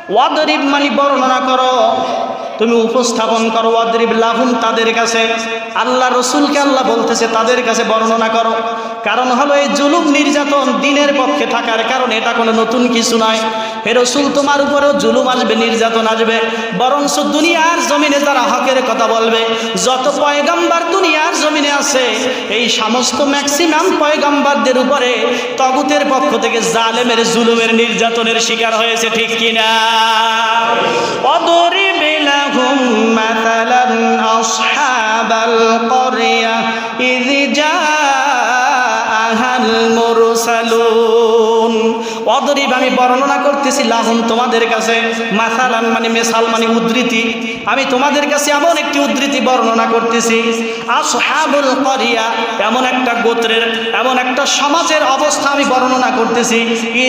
ওয়াদরিব মানে বর্ণনা করো, তুমি উপস্থাপন করো। ওয়াদরিব লাহুম তাদের কাছে, আল্লাহ রসুলকে আল্লাহ বলতেছে তাদের কাছে বর্ণনা করো। কারণ হলো এই জুলুম নির্যাতন দিনের পক্ষে থাকার কারণে এটা কোনো নতুন কিছু নয়। হে রসুল, তোমার উপরেও জুলুম আসবে, নির্যাতন আসবে, বরঞ্চ দুনিয়ার জমিনে যারা হকের কথা বলবে, যত পয়গাম্বার দুনিয়ার জমিনে আছে, এই সমস্ত ম্যাক্সিমাম পয়গাম্বারদের উপরে তগুতের পক্ষ থেকে জালেমের জুলুমের নির্যাতনের শিকার হয়েছে, ঠিক কিনা? অদরিব লাহুম মাসালান আসহাবাল ক্বরিয়া ইয জাআহাল মুরসালুন। অদরিব আমি বর্ণনা করতেছি, লাহুম তোমাদের কাছে, মাসালান মানে মেসাল মানে উদ্ধৃতি, আমি তোমাদের কাছে এমন একটি উদ্ধৃতি বর্ণনা করতেছি। আসহাবুল ক্বরিয়া এমন একটা গোত্রের, এমন একটা সমাজের অবস্থা আমি বর্ণনা করতেছি। ইয